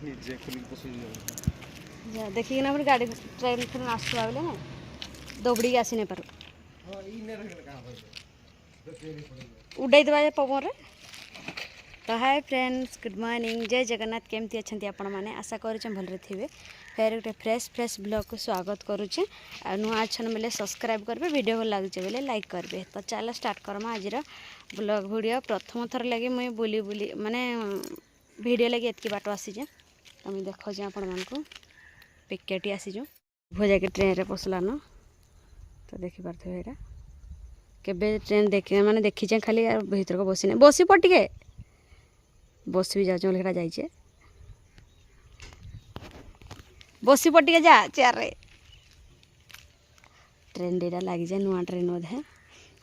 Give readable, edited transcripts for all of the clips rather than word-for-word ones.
ନିଜେ ଖୋଲିକି ପଶିକି जा देखिए ना गाड़ी ट्रेन फिर आसुआ बोले ना दौड़ी के आसी नहीं पारू उड़ाई देवा पवन रे तो हाय फ्रेंड्स गुड मॉर्निंग जय जगन्नाथ केमती अच्छा आपण मैंने आशा कर भलरे थे फेर गोटे फ्रेश ब्लॉग को स्वागत करुचे नुआ अच्छन बोले सब्सक्राइब करेंगे वीडियो भल लगे बोले लाइक करेंगे तो चलो स्टार्ट करमा आज ब्लॉग वीडियो प्रथम थर लगे मुई बुली बुली माने वीडियो लगे एतकी बाट आसीजे तो मुझे देखा आपण मानक पिकेटी आसीजु भजा के ट्रेन रे पसला न तो देखी पार्थे एटा केबे ट्रेन देखे माने देखी खाली भीतर को बसी नहीं बसी पड़ टिके बस भी जाऊँ बोले जाइए बसी पड़ टिके जा चेयर रे ट्रेन डेटा लगी जाए नुआ ट्रेन बोधे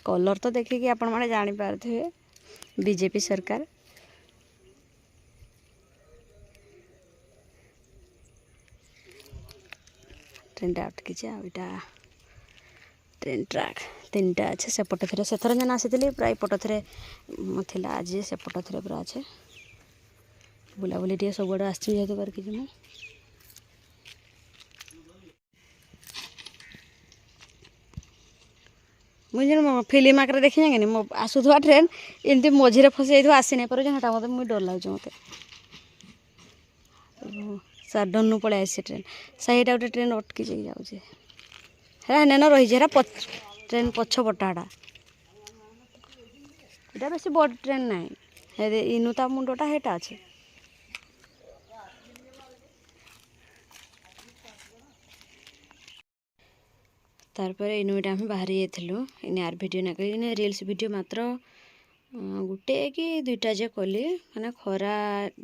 कलर तो देखिए आपण मैंने जानीपारे बीजेपी सरकार ट्रेन टा अटकी आईटा ट्रेन ट्रैक तीन टा अच्छे सेपटे थे से थर जन आसी प्राय पट थे थी आज सेपट थे पूरा अच्छे बुलाबुली टे सब आड़े आसतु करके जी मुझे फिल्म आकर देखी कि मो आसुवा ट्रेन एमती मझे फसी जाइए आसी नहीं पारे हाँ मतलब मुझे डर लगे मत साडन पलि आसी ट्रेन सहीटा गोटे ट्रेन अटकी जाऊे है न रही है ट्रेन पछ पटाटा यहाँ बेस बड़ ट्रेन ना इनुता मुंडटा हेटा अच्छे तारपर इनुटा आम बाहर जाइलु इन आर भिड ना कहीं रिल्स भिड मात्र गोटे कि दुईटा जे कली मैंने खरा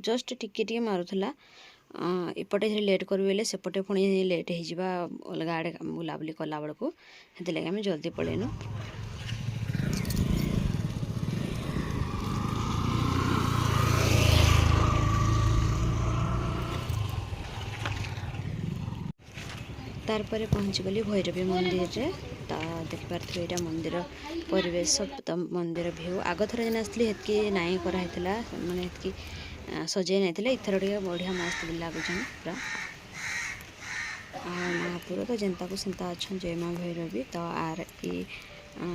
जस्ट टिके मारूला एपटे लेट करू बेले सेपटे पुणी लेट हो अलग आड़े बुलाबुली कला बेलू से लगे आम जल्दी पलैनु तारपर पहुँचीगली भैरवी मंदिर रे तो देखिपारे यहाँ मंदिर परिवेश तो मंदिर भ्यू आग थर जेन आसती हेतकी नाई कराई मैंने हेतकी सजाई नहीं इथर टे बढ़िया मस्त भी लगुन पूरा महापुर तो जेनता को सेंता अच्छा जय माँ भैरवी तो आर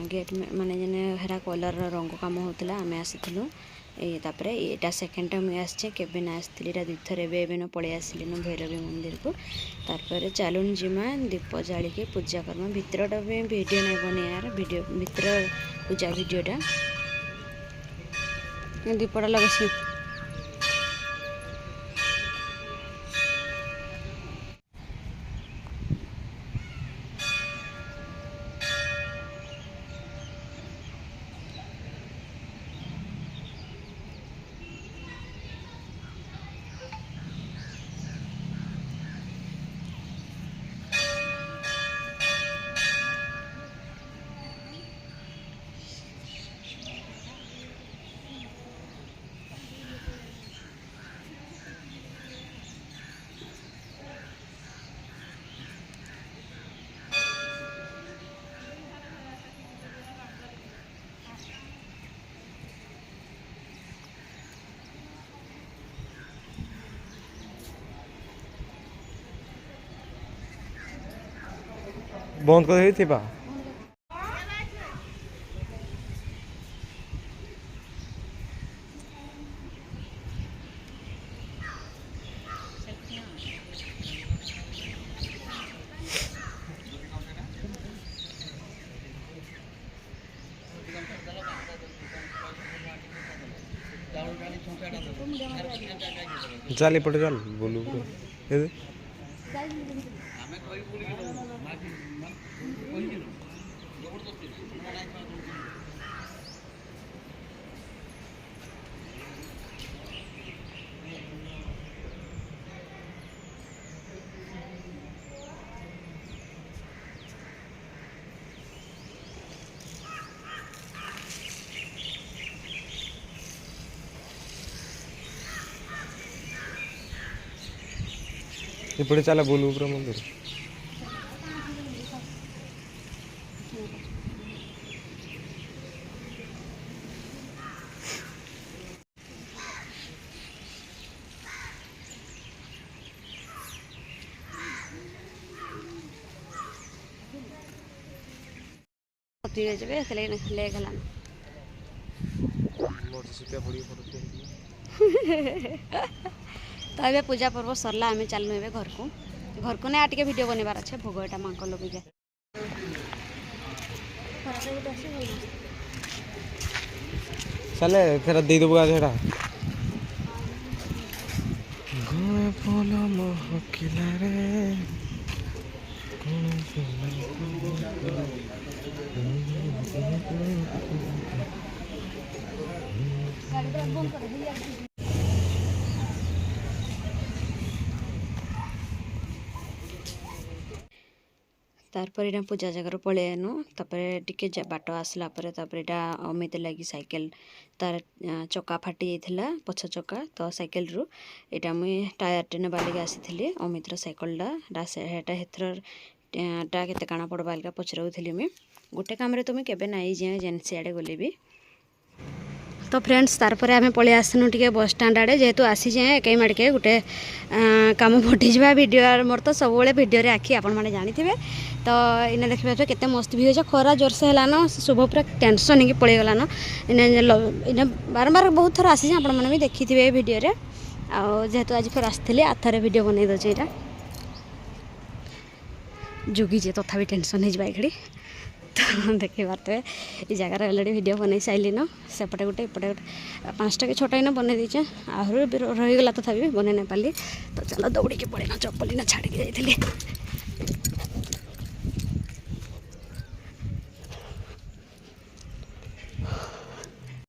गेट माने जेने हेरा कलर रंग कम होता आम आसीलु तापर यहाँ सेकेंड टाइम आसचे केबे ना आसती दुईथर एवं पलि आसली भैरवी मंदिर को तारपर चलुन जिमा दीप जालिके पूजा करमा भितरटा भी वीडियो नहीं बने यार वीडियो भितर पूजा वीडियोटा दीपटा लगे बंद कर चल एपटे चल बोलू एपटे चला बोलू पूरा मंदिर भक्ति हो जाए से लेग है तो ये पूजा पर्व सरला आम चलनु ए घर को ना टे भिड बनबार अच्छे भोग यहाँ माँ को लगे चले तेरा दे देबो आज हेडा गोए बोलो महकिला रे तारपर यहाँ पूजा जगार पलैनु टिके बाट आसला अमित लगी साइकेल तार चक्का फाटी जाइथिला पछ चक्का तो साइकेल रु एटा मुई टायर टे नबा लगे आसी अमितर साइकेलटा हेथर टा केते काଣା पड़वा अलगा पचराउथली मुई गोटे काम रे तो मुई केबे नाई जे जेन सियाडे गले भी तो फ्रेंड्स तारपर आम पलि आसनु टे बस स्टाण्ड आड़े जेहेतु आसी जाए कई माड़के गोटे काम फटिजा भिडियो मोर तो सब भिडियो आखि आपण मैंने जानी तो इन्हें देखिए केते मस्त भी हो खरा जोरसे है शुभ पूरा टेंशन हो पड़े गलान इन्हें बारंबार बहुत थर आसी आपण मैंने भी देखी थे भिडियो जेहेतु आज फिर आसती आथरे भिड बनई दे यहाँ जुगी तथा टेंशन हो घड़ी तो देखी पारे ये जगार अलरेडी भिडियो बनई साइलिन सेपटे गोटे एपटे गोटे 5टा कि 6टा बनई देचे आहरी रहीगला तथा बनई ना पाली तो चलो दौड़ी के पड़े ना चप्पल ना छाड़ी जाइली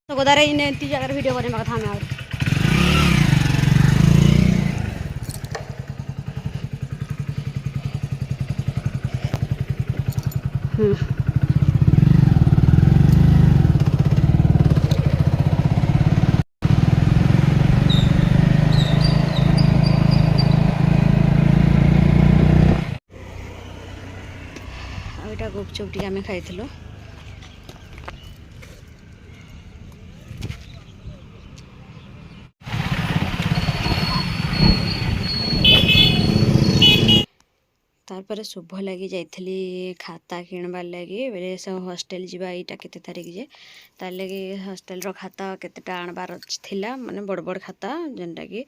तो गोदारे इन जगार भिडियो बनवा कथा हमें आईटा गुपचुप टी आम खाई तारपर शुभ लगी जाइली खाता किणबार लगी बेले सब हॉस्टल जीवा यहाँ केते तारीख जे तार लगी हॉस्टल रो खाता केतेटा आणबार थिला माने बड़ बड़ खाता जेनटा कि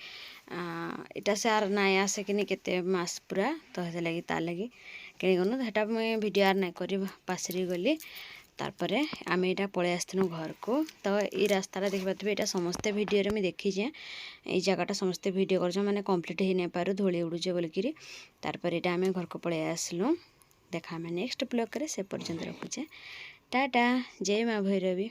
इटा सार नाय आसे कि केते मास पूरा तो से लगी तार लगी किणगनु हेटा मुई वीडियो आर नाय करी पासरी गली तारपर आम यहाँ पलि आसनु घर को तो ये रास्ता देखा ये समस्ते भिडियो मुझे देखीचे ये जगटा समस्ते भिडियो कर मैंने कम्प्लीट हो नहीं पार धूली उड़ूचे बोलिकी तारपर यहाँ आम घर को पलि आसलु देखा आम नेक्स्ट ब्लॉग से पर्यंत रखुचे टाटा जय माँ भैरवी।